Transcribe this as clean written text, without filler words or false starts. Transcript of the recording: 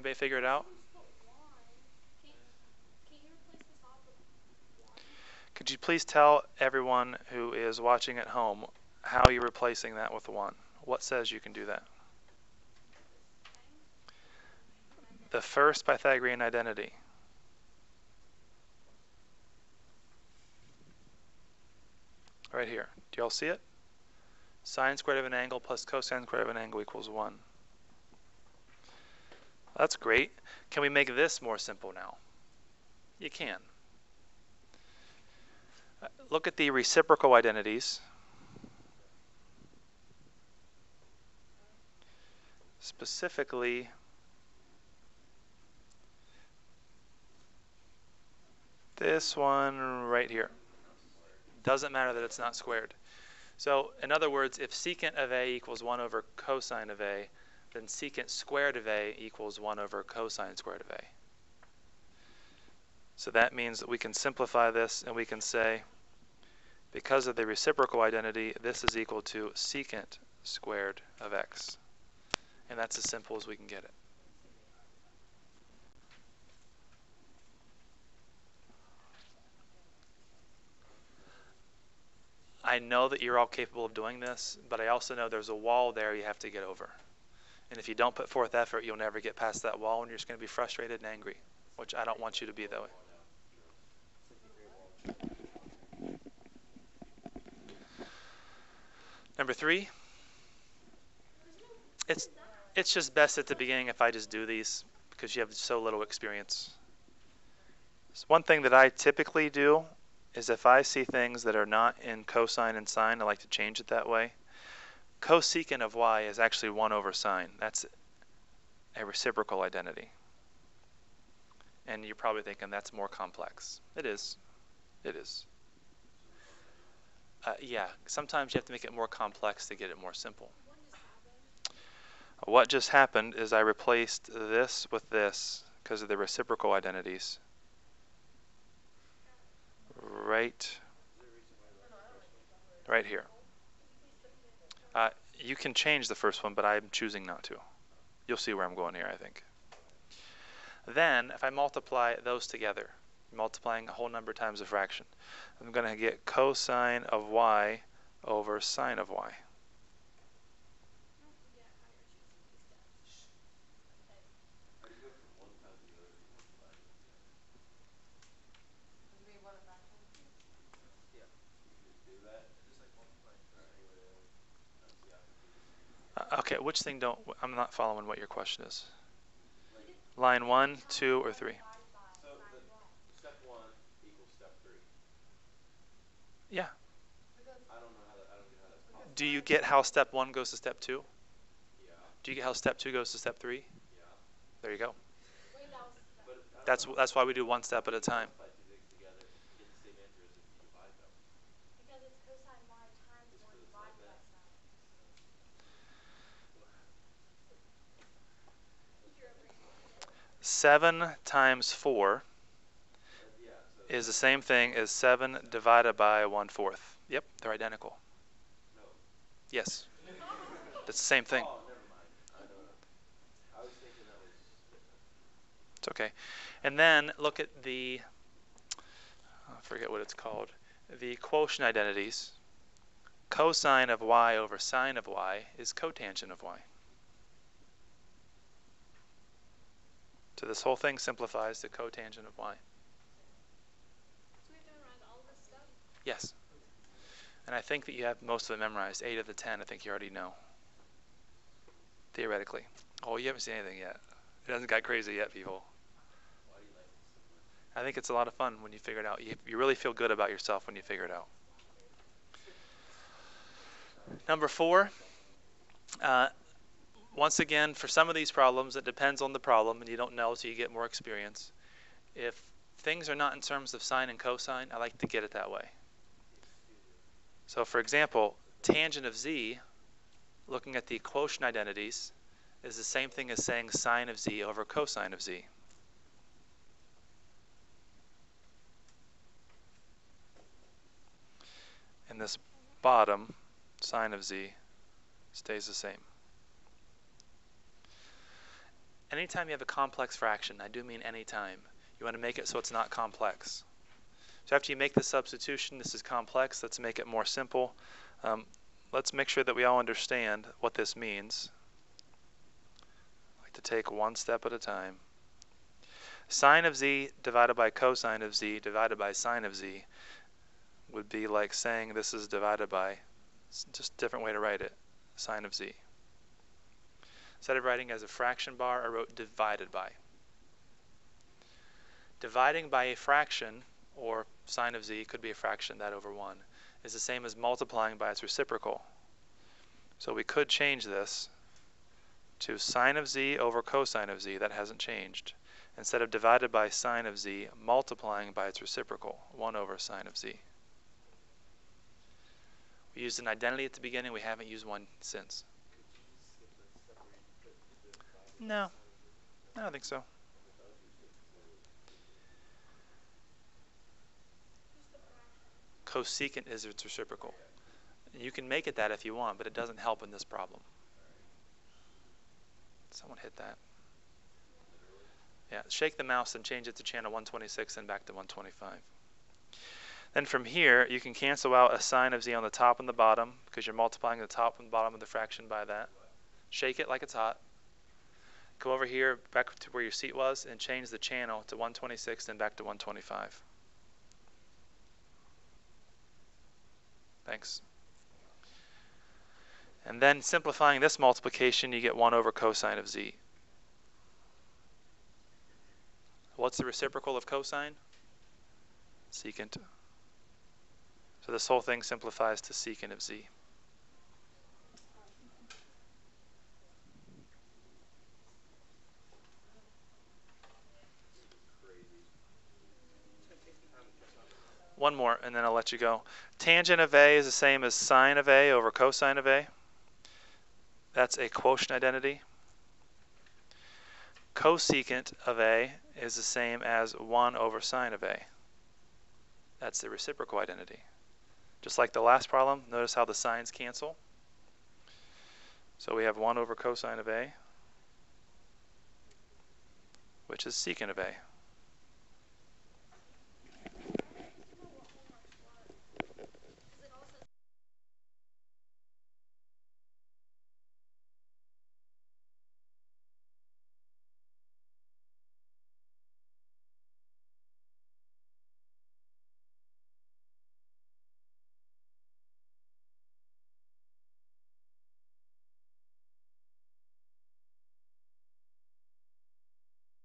Anybody figure it out? Could you please tell everyone who is watching at home how you're replacing that with 1? What says you can do that? The first Pythagorean identity. Right here. Do y'all see it? Sine squared of an angle plus cosine squared of an angle equals 1. That's great. Can we make this more simple now? You can. Look at the reciprocal identities. Specifically, this one right here. Doesn't matter that it's not squared. So, in other words, if secant of A equals 1 over cosine of A, then secant squared of A equals 1 over cosine squared of A. So that means that we can simplify this and we can say, because of the reciprocal identity, this is equal to secant squared of x. And that's as simple as we can get it. I know that you're all capable of doing this, but I also know there's a wall there you have to get over. And if you don't put forth effort, you'll never get past that wall, and you're just going to be frustrated and angry, which I don't want you to be that way. Number 3, it's just best at the beginning if I just do these because you have so little experience. So one thing that I typically do is if I see things that are not in cosine and sine, I like to change it that way. Cosecant of y is actually 1 over sine. That's a reciprocal identity. And you're probably thinking that's more complex. It is. It is. Yeah, sometimes you have to make it more complex to get it more simple. What just happened is I replaced this with this because of the reciprocal identities. Right here. You can change the first one, but I'm choosing not to. You'll see where I'm going here, I think. Then, if I multiply those together, multiplying a whole number times a fraction, I'm going to get cosine of y over sine of y. Okay, which thing don't, I'm not following what your question is. Line 1, 2, or 3? So step 1 equals step 3. Yeah. I don't get how that's possible. Do you get how step 1 goes to step 2? Yeah. Do you get how step 2 goes to step 3? Yeah. There you go. But That's why we do one step at a time. Multiply two things together, you get the same answer as if you divide them. Because it's cosine y times 1 divided by sine. 7 times 4 is the same thing as 7 divided by 1/4. Yep, they're identical. No. Yes. That's the same thing. Oh, never mind. I was thinking that was... It's okay. And then look at the, I forget what it's called, the quotient identities. Cosine of y over sine of y is cotangent of y. So this whole thing simplifies to cotangent of y. So we have to memorize all of this stuff? Yes. And I think that you have most of it memorized. 8 of the 10 I think you already know. Theoretically. Oh, you haven't seen anything yet. It hasn't got crazy yet, people. Why do you like it so much? I think it's a lot of fun when you figure it out. You really feel good about yourself when you figure it out. Number 4. Once again, for some of these problems, it depends on the problem, and you don't know until you get more experience. If things are not in terms of sine and cosine, I like to get it that way. So for example, tangent of z, looking at the quotient identities, is the same thing as saying sine of z over cosine of z. And this bottom, sine of z, stays the same. anytime you have a complex fraction, I do mean anytime, you want to make it so it's not complex. So after you make the substitution, this is complex, let's make it more simple. Let's make sure that we all understand what this means. I like to take one step at a time. Sine of z divided by cosine of z divided by sine of z would be like saying this is divided by, just a different way to write it, sine of z. Instead of writing as a fraction bar, I wrote divided by. Dividing by a fraction, or sine of z could be a fraction, that over 1, is the same as multiplying by its reciprocal. So we could change this to sine of z over cosine of z. That hasn't changed. Instead of divided by sine of z, multiplying by its reciprocal, 1 over sine of z. We used an identity at the beginning. We haven't used one since. No, I don't think so. Cosecant is its reciprocal. You can make it that if you want, but it doesn't help in this problem. Someone hit that. Yeah, shake the mouse and change it to channel 126 and back to 125. Then from here, you can cancel out a sine of z on the top and the bottom because you're multiplying the top and bottom of the fraction by that. Shake it like it's hot. Come over here back to where your seat was and change the channel to 126 and back to 125. Thanks. And then simplifying this multiplication, you get 1 over cosine of z. What's the reciprocal of cosine? Secant. So this whole thing simplifies to secant of z. One more, and then I'll let you go. Tangent of A is the same as sine of A over cosine of A. That's a quotient identity. Cosecant of A is the same as 1 over sine of A. That's the reciprocal identity. Just like the last problem, notice how the signs cancel. So we have 1 over cosine of A, which is secant of A.